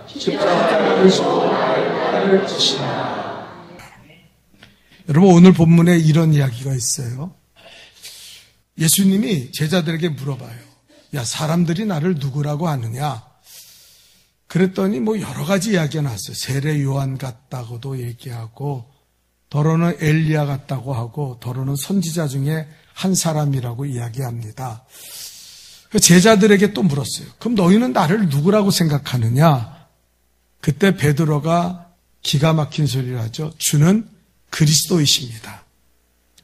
십자가를 지고 나를 따를 것이다. 여러분, 오늘 본문에 이런 이야기가 있어요. 예수님이 제자들에게 물어봐요. 야, 사람들이 나를 누구라고 하느냐? 그랬더니 여러 가지 이야기가 나왔어요. 세례 요한 같다고도 얘기하고, 더러는 엘리야 같다고 하고, 더러는 선지자 중에 한 사람이라고 이야기합니다. 제자들에게 또 물었어요. 그럼 너희는 나를 누구라고 생각하느냐? 그때 베드로가 기가 막힌 소리를 하죠. 주는 그리스도이십니다.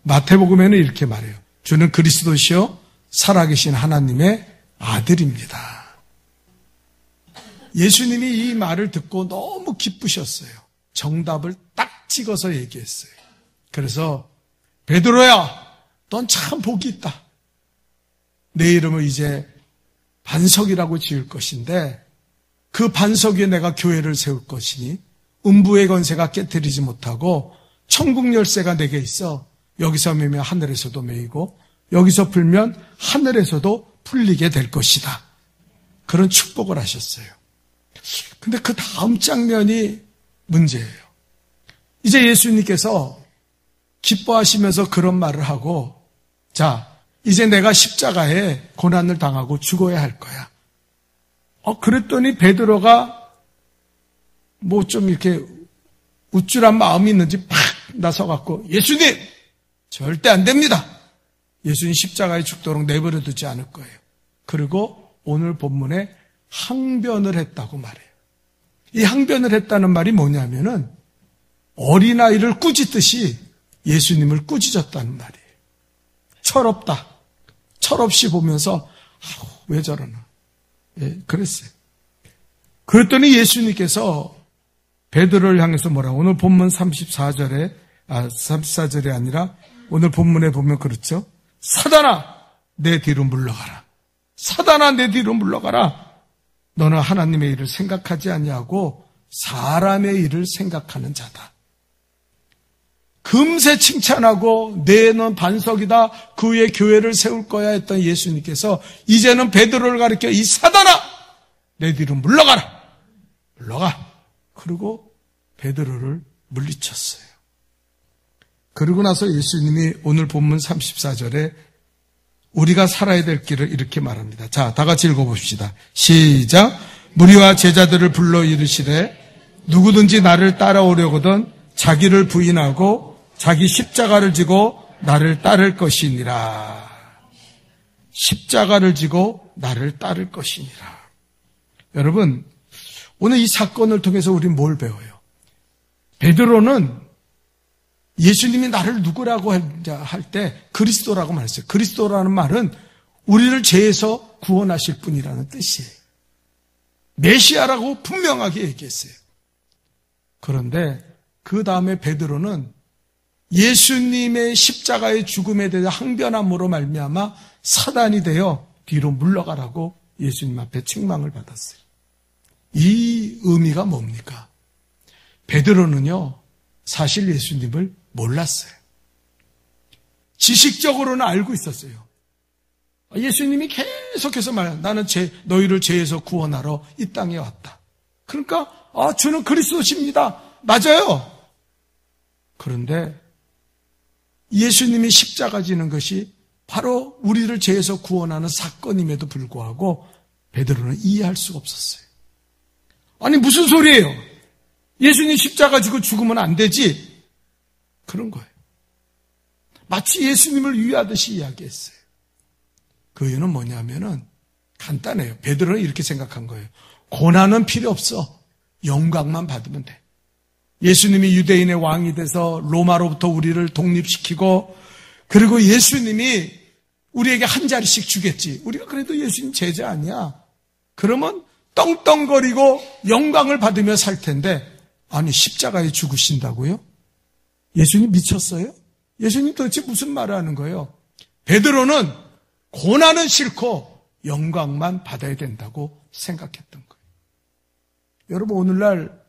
마태복음에는 이렇게 말해요. 주는 그리스도시요 살아계신 하나님의 아들입니다. 예수님이 이 말을 듣고 너무 기쁘셨어요. 정답을 딱 찍어서 얘기했어요. 그래서 베드로야, 넌 참 복이 있다. 내 이름을 이제 반석이라고 지을 것인데 그 반석 위에 내가 교회를 세울 것이니 음부의 권세가 깨뜨리지 못하고 천국 열쇠가 내게 있어. 여기서 매면 하늘에서도 매이고 여기서 풀면 하늘에서도 풀리게 될 것이다. 그런 축복을 하셨어요. 근데 그 다음 장면이 문제예요. 이제 예수님께서 기뻐하시면서 그런 말을 하고, 자, 이제 내가 십자가에 고난을 당하고 죽어야 할 거야. 그랬더니 베드로가 좀 이렇게 우쭐한 마음이 있는지 팍 나서갖고, 예수님! 절대 안 됩니다. 예수님 십자가에 죽도록 내버려 두지 않을 거예요. 그리고 오늘 본문에 항변을 했다고 말해요. 이 항변을 했다는 말이 뭐냐면은 어린아이를 꾸짖듯이 예수님을 꾸짖었다는 말이에요. 철없다. 철없이 보면서 왜 저러나. 그랬어요. 그랬더니 예수님께서 베드로를 향해서 뭐라고? 오늘 본문 34절이 아니라 오늘 본문에 보면 그렇죠. 사단아, 내 뒤로 물러가라. 사단아, 내 뒤로 물러가라. 너는 하나님의 일을 생각하지 아니하고 사람의 일을 생각하는 자다. 금세 칭찬하고 너는 반석이다. 그 위에 교회를 세울 거야 했던 예수님께서 이제는 베드로를 가리켜 이 사단아, 내 뒤로 물러가라. 물러가. 그리고 베드로를 물리쳤어요. 그러고 나서 예수님이 오늘 본문 34절에 우리가 살아야 될 길을 이렇게 말합니다. 자, 다 같이 읽어봅시다. 시작. 무리와 제자들을 불러 이르시되 누구든지 나를 따라오려거든 자기를 부인하고 자기 십자가를 지고 나를 따를 것이니라. 십자가를 지고 나를 따를 것이니라. 여러분, 오늘 이 사건을 통해서 우리는 뭘 배워요? 베드로는 예수님이 나를 누구라고 할 때 그리스도라고 말했어요. 그리스도라는 말은 우리를 죄에서 구원하실 분이라는 뜻이에요. 메시아라고 분명하게 얘기했어요. 그런데 그 다음에 베드로는 예수님의 십자가의 죽음에 대해 항변함으로 말미암아 사단이 되어 뒤로 물러가라고 예수님 앞에 책망을 받았어요. 이 의미가 뭡니까? 베드로는요, 사실 예수님을 몰랐어요. 지식적으로는 알고 있었어요. 예수님이 계속해서 말해요. 나는 너희를 죄에서 구원하러 이 땅에 왔다. 그러니까 주는 그리스도십니다. 맞아요. 그런데 예수님이 십자가 지는 것이 바로 우리를 죄에서 구원하는 사건임에도 불구하고 베드로는 이해할 수가 없었어요. 아니 무슨 소리예요? 예수님 십자가 지고 죽으면 안 되지. 그런 거예요. 마치 예수님을 위하듯이 이야기했어요. 그 이유는 뭐냐면은 간단해요. 베드로는 이렇게 생각한 거예요. 고난은 필요 없어. 영광만 받으면 돼. 예수님이 유대인의 왕이 돼서 로마로부터 우리를 독립시키고 그리고 예수님이 우리에게 한 자리씩 주겠지. 우리가 그래도 예수님 제자 아니야. 그러면 떵떵거리고 영광을 받으며 살 텐데 아니 십자가에 죽으신다고요? 예수님 미쳤어요? 예수님 도대체 무슨 말을 하는 거예요? 베드로는 고난은 싫고 영광만 받아야 된다고 생각했던 거예요. 여러분 오늘날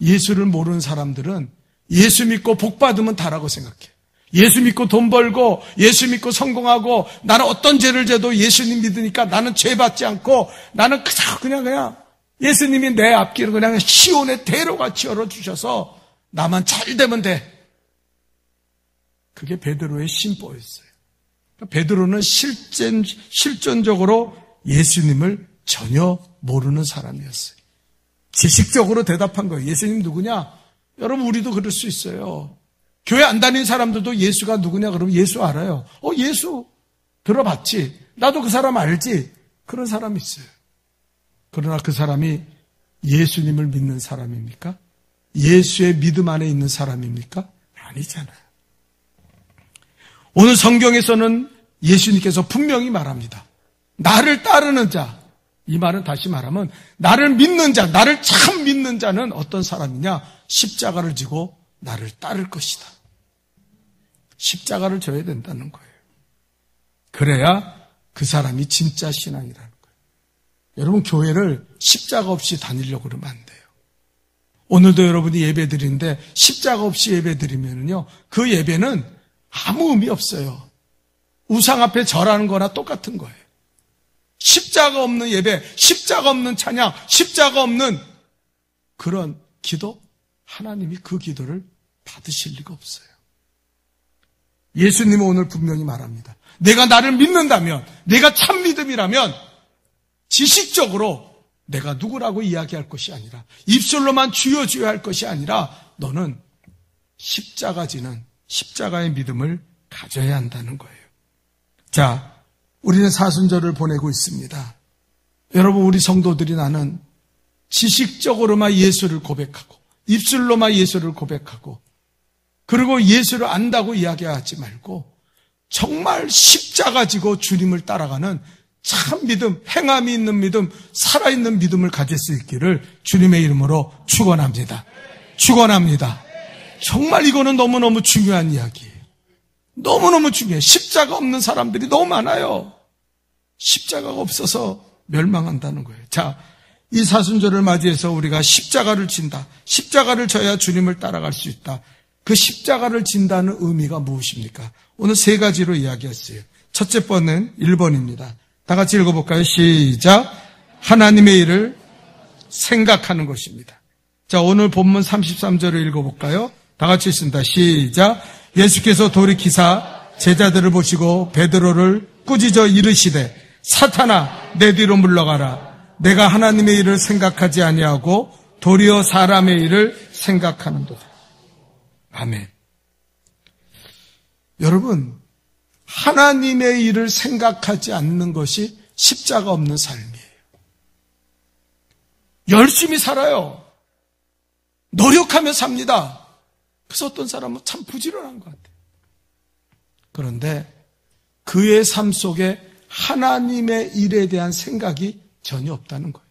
예수를 모르는 사람들은 예수 믿고 복 받으면 다라고 생각해요. 예수 믿고 돈 벌고 예수 믿고 성공하고 나는 어떤 죄를 져도 예수님 믿으니까 나는 죄 받지 않고 나는 그냥 예수님이 내 앞길을 그냥 시온의 대로같이 열어주셔서 나만 잘 되면 돼. 그게 베드로의 심보였어요. 베드로는 실존적으로 예수님을 전혀 모르는 사람이었어요. 지식적으로 대답한 거예요. 예수님 누구냐? 여러분 우리도 그럴 수 있어요. 교회 안 다니는 사람들도 예수가 누구냐 그러면 예수 알아요. 예수 들어봤지. 나도 그 사람 알지. 그런 사람이 있어요. 그러나 그 사람이 예수님을 믿는 사람입니까? 예수의 믿음 안에 있는 사람입니까? 아니잖아요. 오늘 성경에서는 예수님께서 분명히 말합니다. 나를 따르는 자, 이 말은 다시 말하면 나를 믿는 자, 나를 참 믿는 자는 어떤 사람이냐? 십자가를 지고 나를 따를 것이다. 십자가를 져야 된다는 거예요. 그래야 그 사람이 진짜 신앙이라는 거예요. 여러분 교회를 십자가 없이 다니려고 그러면 안 돼요. 오늘도 여러분이 예배 드리는데 십자가 없이 예배 드리면요, 그 예배는 아무 의미 없어요. 우상 앞에 절하는 거나 똑같은 거예요. 십자가 없는 예배, 십자가 없는 찬양, 십자가 없는 그런 기도, 하나님이 그 기도를 받으실 리가 없어요. 예수님은 오늘 분명히 말합니다. 내가 나를 믿는다면, 내가 참 믿음이라면 지식적으로 내가 누구라고 이야기할 것이 아니라, 입술로만 주여 주여 할 것이 아니라 너는 십자가 지는 십자가의 믿음을 가져야 한다는 거예요. 자, 우리는 사순절을 보내고 있습니다. 여러분, 우리 성도들이 나는 지식적으로만 예수를 고백하고 입술로만 예수를 고백하고 그리고 예수를 안다고 이야기하지 말고 정말 십자가 지고 주님을 따라가는 참 믿음, 행함이 있는 믿음, 살아있는 믿음을 가질 수 있기를 주님의 이름으로 축원합니다. 축원합니다. 정말 이거는 너무너무 중요한 이야기예요. 너무너무 중요해요. 십자가 없는 사람들이 너무 많아요. 십자가가 없어서 멸망한다는 거예요. 자, 이 사순절을 맞이해서 우리가 십자가를 진다. 십자가를 져야 주님을 따라갈 수 있다. 그 십자가를 진다는 의미가 무엇입니까? 오늘 세 가지로 이야기했어요. 첫째 번은 1번입니다. 다 같이 읽어볼까요? 시작. 하나님의 일을 생각하는 것입니다. 자, 오늘 본문 33절을 읽어볼까요? 다 같이 읽습니다. 시작. 예수께서 돌이키사 제자들을 보시고 베드로를 꾸짖어 이르시되 사탄아 내 뒤로 물러가라. 내가 하나님의 일을 생각하지 아니하고 도리어 사람의 일을 생각하는도다. 아멘. 여러분, 하나님의 일을 생각하지 않는 것이 십자가 없는 삶이에요. 열심히 살아요. 노력하며 삽니다. 그래서 어떤 사람은 참 부지런한 것 같아요. 그런데 그의 삶 속에 하나님의 일에 대한 생각이 전혀 없다는 거예요.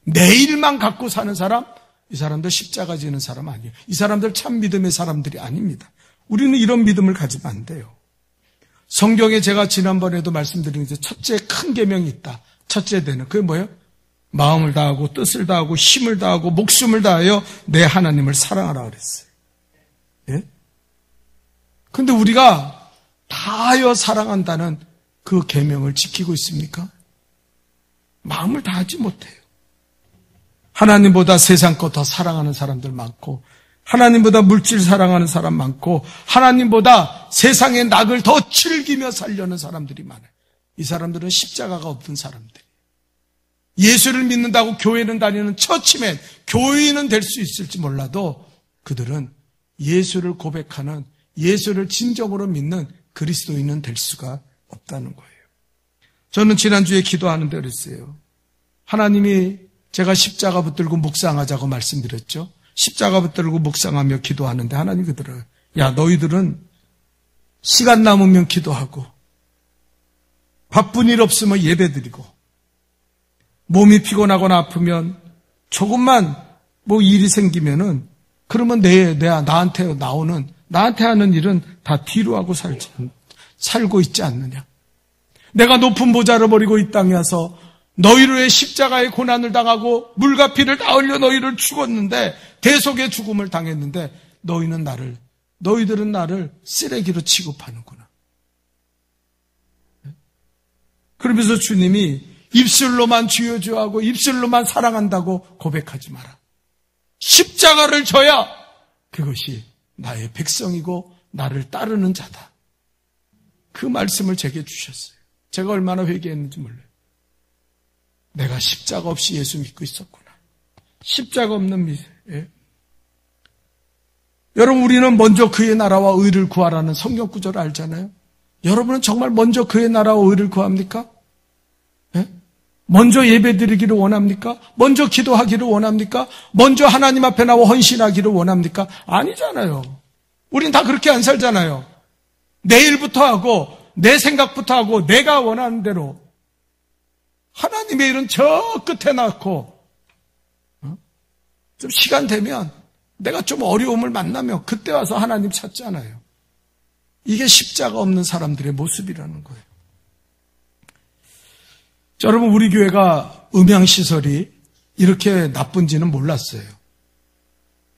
내일만 갖고 사는 사람, 이 사람들 십자가 지는 사람 아니에요. 이 사람들 참 믿음의 사람들이 아닙니다. 우리는 이런 믿음을 가지면 안 돼요. 성경에 제가 지난번에도 말씀드린 게 첫째 큰 계명이 있다. 첫째 되는 그게 뭐예요? 마음을 다하고 뜻을 다하고 힘을 다하고 목숨을 다하여 내 하나님을 사랑하라 그랬어요. 예? 근데 우리가 다하여 사랑한다는 그 계명을 지키고 있습니까? 마음을 다하지 못해요. 하나님보다 세상 거 더 사랑하는 사람들 많고 하나님보다 물질 사랑하는 사람 많고 하나님보다 세상의 낙을 더 즐기며 살려는 사람들이 많아요. 이 사람들은 십자가가 없는 사람들. 예수를 믿는다고 교회는 다니는 처치맨, 교인은 될 수 있을지 몰라도 그들은 예수를 고백하는, 예수를 진정으로 믿는 그리스도인은 될 수가 없다는 거예요. 저는 지난주에 기도하는데 그랬어요. 하나님이 제가 십자가 붙들고 묵상하자고 말씀드렸죠. 십자가 붙들고 묵상하며 기도하는데 하나님 그들은 야 너희들은 시간 남으면 기도하고 바쁜 일 없으면 예배드리고 몸이 피곤하거나 아프면 조금만 뭐 일이 생기면은 그러면 나한테 하는 일은 다 뒤로 하고 살고 있지 않느냐. 내가 높은 보좌를 버리고 이 땅에 와서 너희를 위해 십자가의 고난을 당하고 물과 피를 다 흘려 너희를 죽었는데 대속의 죽음을 당했는데 너희들은 나를 쓰레기로 취급하는구나. 그러면서 주님이 입술로만 주여 주여 하고 입술로만 사랑한다고 고백하지 마라. 십자가를 져야 그것이 나의 백성이고 나를 따르는 자다. 그 말씀을 제게 주셨어요. 제가 얼마나 회개했는지 몰라요. 내가 십자가 없이 예수 믿고 있었구나. 십자가 없는 미세. 예? 여러분, 우리는 먼저 그의 나라와 의를 구하라는 성경 구절을 알잖아요. 여러분은 정말 먼저 그의 나라와 의를 구합니까? 예? 먼저 예배드리기를 원합니까? 먼저 기도하기를 원합니까? 먼저 하나님 앞에 나와 헌신하기를 원합니까? 아니잖아요. 우린 다 그렇게 안 살잖아요. 내 일부터 하고 내 생각부터 하고 내가 원하는 대로 하나님의 일은 저 끝에 놨고 좀 시간 되면 내가 좀 어려움을 만나면 그때 와서 하나님 찾잖아요. 이게 십자가 없는 사람들의 모습이라는 거예요. 여러분, 우리 교회가 음향시설이 이렇게 나쁜지는 몰랐어요.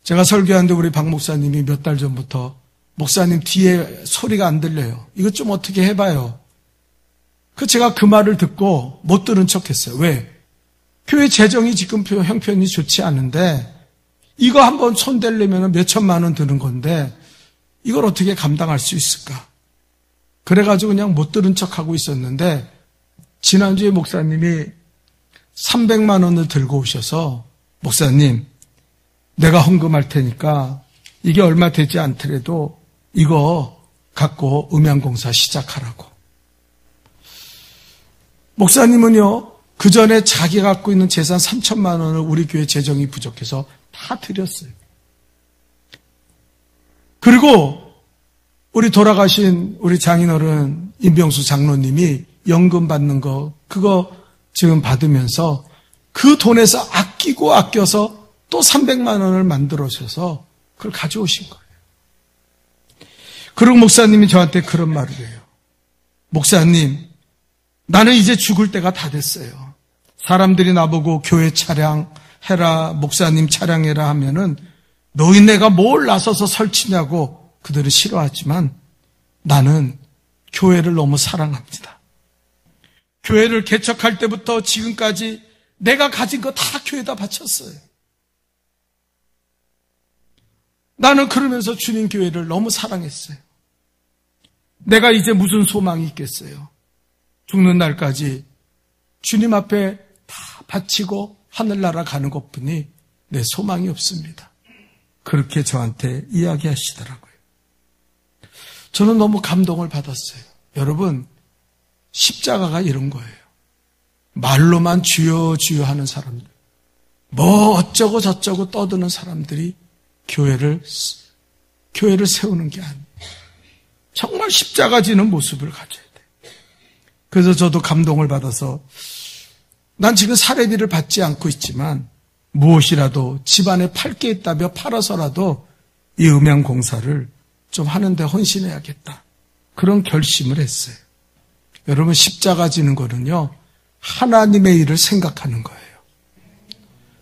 제가 설교하는데 우리 박 목사님이 몇 달 전부터 목사님 뒤에 소리가 안 들려요. 이것 좀 어떻게 해봐요. 제가 그 말을 듣고 못 들은 척했어요. 왜? 교회 재정이 지금 형편이 좋지 않은데 이거 한번 손대려면 몇 천만 원 드는 건데 이걸 어떻게 감당할 수 있을까? 그래가지고 그냥 못 들은 척하고 있었는데 지난주에 목사님이 300만 원을 들고 오셔서 목사님, 내가 헌금할 테니까 이게 얼마 되지 않더라도 이거 갖고 음향공사 시작하라고. 목사님은요, 그 전에 자기 갖고 있는 재산 3천만 원을 우리 교회 재정이 부족해서 다 드렸어요. 그리고 우리 돌아가신 우리 장인어른 임병수 장로님이 연금 받는 거 그거 지금 받으면서 그 돈에서 아껴서 또 300만 원을 만들어셔서 그걸 가져오신 거예요. 그리고 목사님이 저한테 그런 말을 해요. 목사님, 나는 이제 죽을 때가 다 됐어요. 사람들이 나보고 교회 차량 해라, 목사님 차량해라 하면은 너희네가 뭘 나서서 설치냐고 그들은 싫어하지만 나는 교회를 너무 사랑합니다. 교회를 개척할 때부터 지금까지 내가 가진 거 다 교회에다 바쳤어요. 나는 그러면서 주님 교회를 너무 사랑했어요. 내가 이제 무슨 소망이 있겠어요. 죽는 날까지 주님 앞에 다 바치고 하늘나라 가는 것뿐이 내 소망이 없습니다. 그렇게 저한테 이야기하시더라고요. 저는 너무 감동을 받았어요. 여러분, 십자가가 이런 거예요. 말로만 주여 주여 하는 사람들, 뭐 어쩌고 저쩌고 떠드는 사람들이 교회를 세우는 게 아니에요. 정말 십자가 지는 모습을 가져야 돼요. 그래서 저도 감동을 받아서 난 지금 사례비를 받지 않고 있지만 무엇이라도 집안에 팔 게 있다며 팔아서라도 이 음향공사를 좀 하는데 헌신해야겠다. 그런 결심을 했어요. 여러분, 십자가 지는 거는요, 하나님의 일을 생각하는 거예요.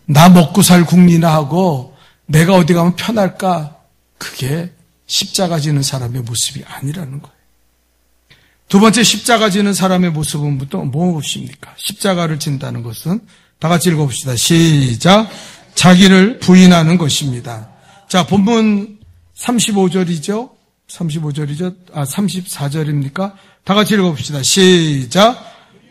나 먹고 살 국리나 하고 내가 어디 가면 편할까? 그게 십자가 지는 사람의 모습이 아니라는 거예요. 두 번째, 십자가 지는 사람의 모습은 또 무엇입니까? 십자가를 진다는 것은 다 같이 읽어봅시다. 시작. 자기를 부인하는 것입니다. 자, 본문 35절이죠? 34절입니까? 다 같이 읽어봅시다. 시작.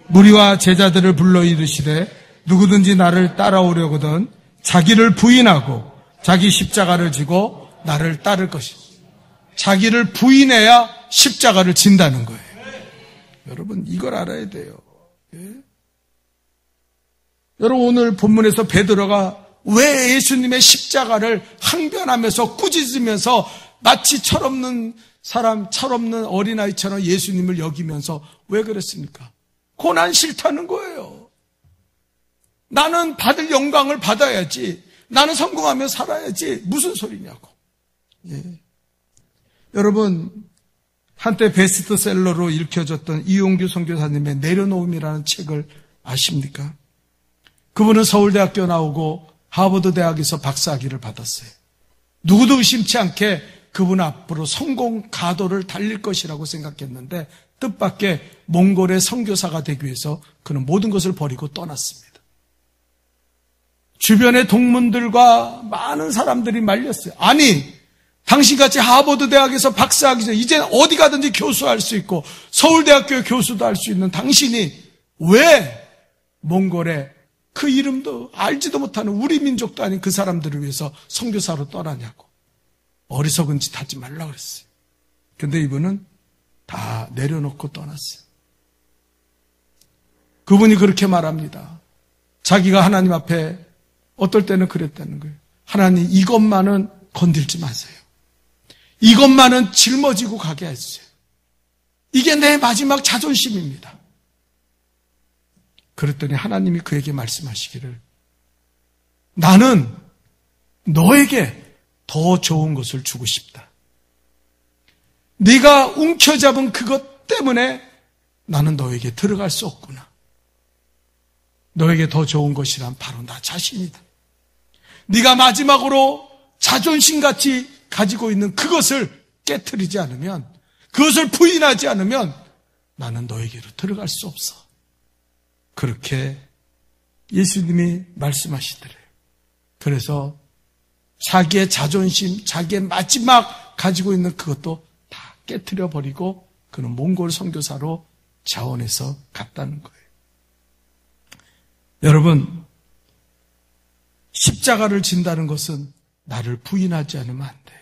무리와 제자들을 불러 이르시되 누구든지 나를 따라오려거든 자기를 부인하고 자기 십자가를 지고 나를 따를 것이다. 자기를 부인해야 십자가를 진다는 거예요. 여러분, 이걸 알아야 돼요. 예? 여러분, 오늘 본문에서 베드로가 왜 예수님의 십자가를 항변하면서 꾸짖으면서 마치 철없는 사람, 철없는 어린아이처럼 예수님을 여기면서 왜 그랬습니까? 고난 싫다는 거예요. 나는 받을 영광을 받아야지. 나는 성공하며 살아야지. 무슨 소리냐고. 예. 여러분, 한때 베스트셀러로 읽혀졌던 이용규 선교사님의 내려놓음이라는 책을 아십니까? 그분은 서울대학교 나오고 하버드 대학에서 박사학위를 받았어요. 누구도 의심치 않게 그분 앞으로 성공 가도를 달릴 것이라고 생각했는데 뜻밖의 몽골의 선교사가 되기 위해서 그는 모든 것을 버리고 떠났습니다. 주변의 동문들과 많은 사람들이 말렸어요. 아니, 당신같이 하버드 대학에서 박사하기 전에 이제 어디 가든지 교수할 수 있고 서울대학교 교수도 할 수 있는 당신이 왜 몽골에 그 이름도 알지도 못하는 우리 민족도 아닌 그 사람들을 위해서 선교사로 떠나냐고. 어리석은 짓 하지 말라 그랬어요. 근데 이분은 다 내려놓고 떠났어요. 그분이 그렇게 말합니다. 자기가 하나님 앞에 어떨 때는 그랬다는 거예요. 하나님, 이것만은 건들지 마세요. 이것만은 짊어지고 가게 해주세요. 이게 내 마지막 자존심입니다. 그랬더니 하나님이 그에게 말씀하시기를, 나는 너에게 더 좋은 것을 주고 싶다. 네가 움켜잡은 그것 때문에 나는 너에게 들어갈 수 없구나. 너에게 더 좋은 것이란 바로 나 자신이다. 네가 마지막으로 자존심같이 가지고 있는 그것을 깨트리지 않으면, 그것을 부인하지 않으면 나는 너에게로 들어갈 수 없어. 그렇게 예수님이 말씀하시더래요. 그래서 자기의 자존심, 자기의 마지막 가지고 있는 그것도 다 깨트려 버리고 그는 몽골 선교사로 자원해서 갔다는 거예요. 여러분, 십자가를 진다는 것은 나를 부인하지 않으면 안 돼요.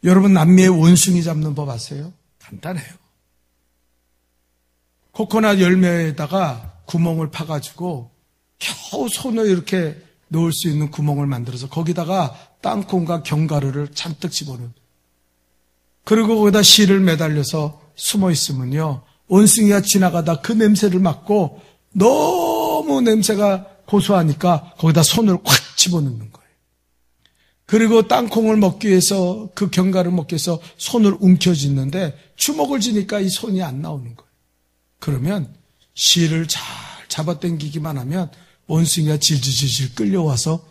여러분, 남미의 원숭이 잡는 법 아세요? 간단해요. 코코넛 열매에다가 구멍을 파가지고 겨우 손을 이렇게 넣을 수 있는 구멍을 만들어서 거기다가 땅콩과 견과류를 잔뜩 집어넣어요. 그리고 거기다 실을 매달려서 숨어 있으면요, 원숭이가 지나가다 그 냄새를 맡고 너무 냄새가 고소하니까 거기다 손을 콱 집어넣는 거예요. 그리고 땅콩을 먹기 위해서, 그 견과류를 먹기 위해서 손을 움켜쥐는데 주먹을 쥐니까 이 손이 안 나오는 거예요. 그러면 실을 잘 잡아당기기만 하면 원숭이가 질질질질 끌려와서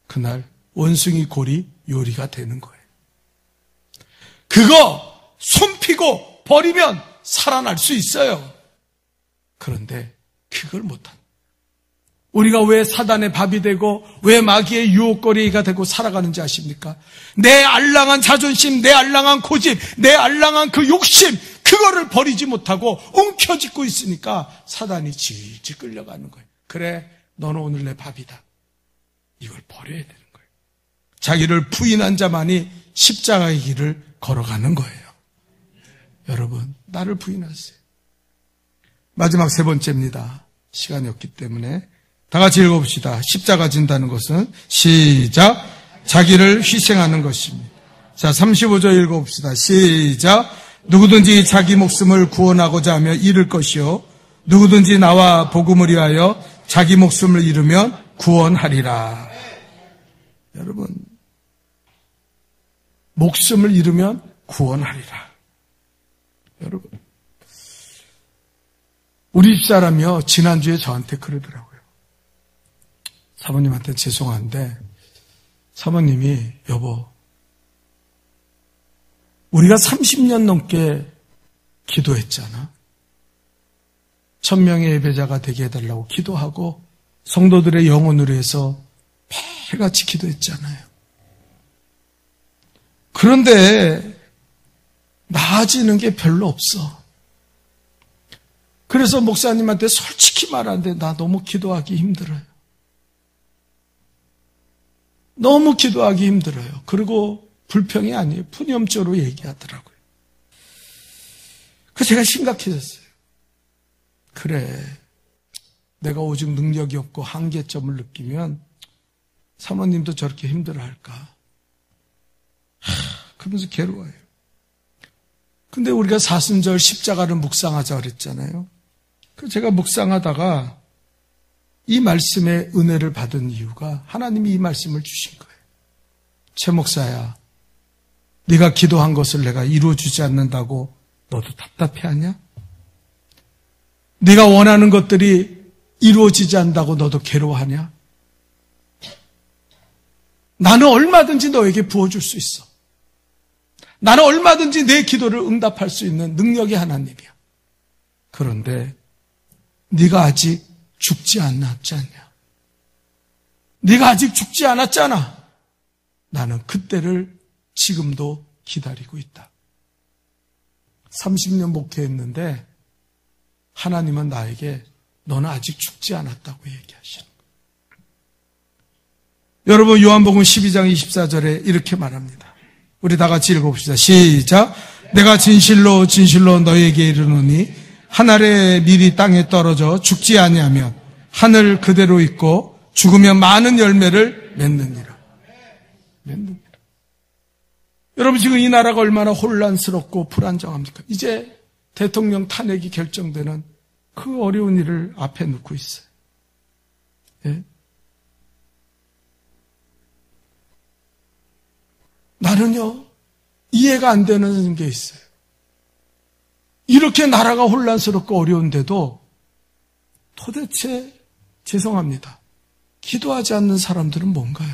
그날 원숭이 골이 요리가 되는 거예요. 그거 손 피고 버리면 살아날 수 있어요. 그런데 그걸 못한. 우리가 왜 사단의 밥이 되고 왜 마귀의 유혹거리가 되고 살아가는지 아십니까? 내 알랑한 자존심, 내 알랑한 고집, 내 알랑한 그 욕심, 그거를 버리지 못하고 움켜쥐고 있으니까 사단이 질질 끌려가는 거예요. 그래, 너는 오늘 내 밥이다. 이걸 버려야 되는 거예요. 자기를 부인한 자만이 십자가의 길을 걸어가는 거예요. 여러분, 나를 부인하세요. 마지막 세 번째입니다. 시간이 없기 때문에 다 같이 읽어봅시다. 십자가 진다는 것은 시작, 자기를 희생하는 것입니다. 자, 35절 읽어봅시다. 시작. 누구든지 자기 목숨을 구원하고자 하며 잃을 것이요, 누구든지 나와 복음을 위하여 자기 목숨을 잃으면 구원하리라. 여러분, 목숨을 잃으면 구원하리라. 여러분, 우리 집사람이요, 지난주에 저한테 그러더라고요. 사모님한테 죄송한데, 사모님이, 여보, 우리가 30년 넘게 기도했잖아. 1000명의 예배자가 되게 해달라고 기도하고 성도들의 영혼을 위해서 매일같이 기도했잖아요. 그런데 나아지는 게 별로 없어. 그래서 목사님한테 솔직히 말하는데 나 너무 기도하기 힘들어요. 너무 기도하기 힘들어요. 그리고 불평이 아니에요. 푸념적으로 얘기하더라고요. 그래서 제가 심각해졌어요. 그래, 내가 오직 능력이 없고 한계점을 느끼면 사모님도 저렇게 힘들어할까? 그러면서 괴로워요. 근데 우리가 사순절 십자가를 묵상하자 그랬잖아요. 그래서 제가 묵상하다가 이 말씀의 은혜를 받은 이유가 하나님이 이 말씀을 주신 거예요. 최 목사야, 네가 기도한 것을 내가 이루어주지 않는다고 너도 답답해하냐? 네가 원하는 것들이 이루어지지 않는다고 너도 괴로워하냐? 나는 얼마든지 너에게 부어줄 수 있어. 나는 얼마든지 내 기도를 응답할 수 있는 능력의 하나님이야. 그런데 네가 아직 죽지 않았지 않냐? 네가 아직 죽지 않았잖아. 나는 그때를 지금도 기다리고 있다. 30년 목회했는데 하나님은 나에게 너는 아직 죽지 않았다고 얘기하시는 거예요. 여러분, 요한복음 12장 24절에 이렇게 말합니다. 우리 다 같이 읽어봅시다. 시작. 내가 진실로 진실로 너에게 이르노니 하늘의 밀이 땅에 떨어져 죽지 아니하면 하늘 그대로 있고 죽으면 많은 열매를 맺느니라. 여러분, 지금 이 나라가 얼마나 혼란스럽고 불안정합니까? 이제 대통령 탄핵이 결정되는 그 어려운 일을 앞에 놓고 있어요. 예? 나는요, 이해가 안 되는 게 있어요. 이렇게 나라가 혼란스럽고 어려운데도 도대체 죄송합니다. 기도하지 않는 사람들은 뭔가요?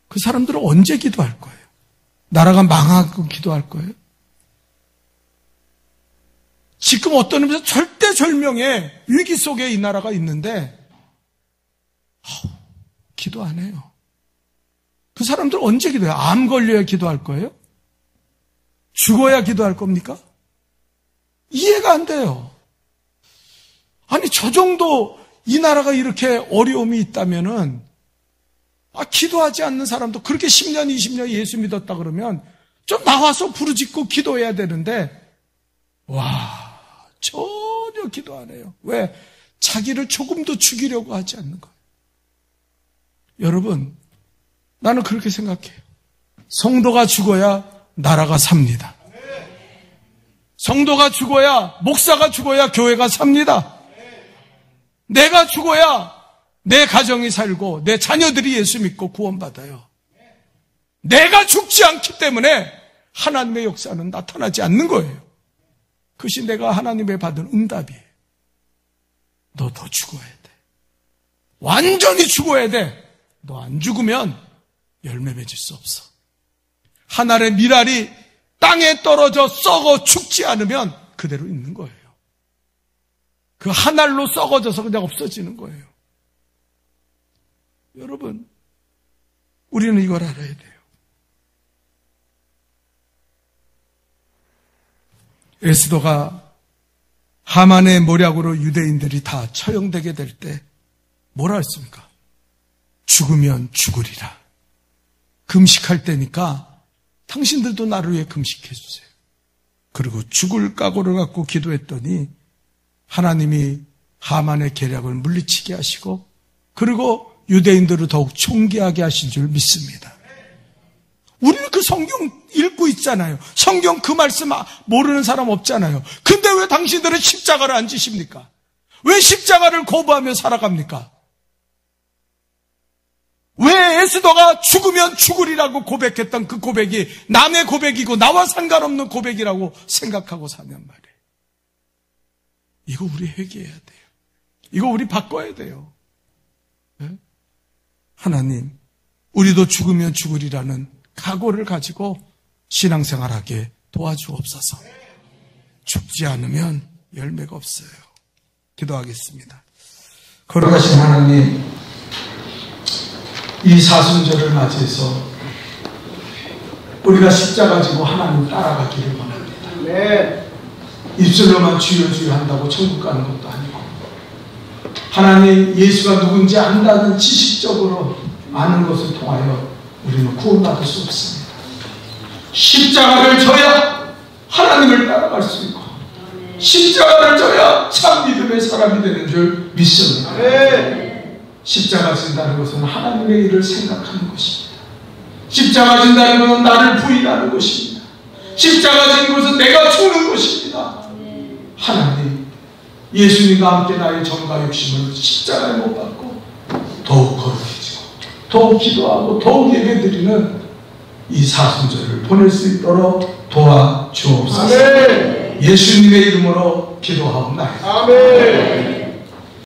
그 사람들은 언제 기도할 거예요? 나라가 망하고 기도할 거예요? 지금 어떤 의미에서 절대절명의 위기 속에 이 나라가 있는데 기도 안 해요. 그 사람들은 언제 기도해요? 암 걸려야 기도할 거예요? 죽어야 기도할 겁니까? 이해가 안 돼요. 아니, 저 정도 이 나라가 이렇게 어려움이 있다면은 기도하지 않는 사람도 그렇게 10년, 20년 예수 믿었다 그러면 좀 나와서 부르짖고 기도해야 되는데 전혀 기도 안 해요. 왜? 자기를 조금도 죽이려고 하지 않는 거예요. 여러분, 나는 그렇게 생각해요. 성도가 죽어야 나라가 삽니다. 성도가 죽어야, 목사가 죽어야 교회가 삽니다. 내가 죽어야 내 가정이 살고 내 자녀들이 예수 믿고 구원받아요. 내가 죽지 않기 때문에 하나님의 역사는 나타나지 않는 거예요. 그것이 내가 하나님의 받은 응답이에요. 너 더 죽어야 돼. 완전히 죽어야 돼. 너 안 죽으면 열매 맺을 수 없어. 하늘의 밀알이 땅에 떨어져 썩어 죽지 않으면 그대로 있는 거예요. 그 한 알로 썩어져서 그냥 없어지는 거예요. 여러분, 우리는 이걸 알아야 돼요. 에스더가 하만의 모략으로 유대인들이 다 처형되게 될 때 뭐라 했습니까? 죽으면 죽으리라. 금식할 때니까 당신들도 나를 위해 금식해 주세요. 그리고 죽을 각오를 갖고 기도했더니 하나님이 하만의 계략을 물리치게 하시고 그리고 유대인들을 더욱 총개하게 하신 줄 믿습니다. 우리는 그 성경 읽고 있잖아요. 성경 그 말씀 모르는 사람 없잖아요. 근데 왜 당신들은 십자가를 안 지십니까? 왜 십자가를 거부하며 살아갑니까? 왜 에스더가 죽으면 죽으리라고 고백했던 그 고백이 남의 고백이고 나와 상관없는 고백이라고 생각하고 사냔 말이에요. 이거 우리 회개해야 돼요. 이거 우리 바꿔야 돼요. 네? 하나님, 우리도 죽으면 죽으리라는 각오를 가지고 신앙생활하게 도와주옵소서. 죽지 않으면 열매가 없어요. 기도하겠습니다. 거룩하신 하나님, 이 사순절을 맞이해서 우리가 십자가 지고 하나님 따라가기를 원합니다. 네. 입술로만 주여 주여 한다고 천국 가는 것도 아니고 하나님 예수가 누군지 안다는 지식적으로 아는 것을 통하여 우리는 구원받을 수 없습니다. 십자가를 져야 하나님을 따라갈 수 있고 십자가를 져야 참 믿음의 사람이 되는 줄 믿습니다. 네. 십자가 진다는 것은 하나님의 일을 생각하는 것입니다. 십자가 진다는 것은 나를 부인하는 것입니다. 십자가 지는 것은 내가 죽는 것입니다. 하나님, 예수님과 함께 나의 정과 욕심을 십자가에 못 박고 더욱 거룩해지고 더욱 기도하고 더욱 예배드리는 이 사순절을 보낼 수 있도록 도와주옵소서. 예수님의 이름으로 기도하옵나이다. 아멘.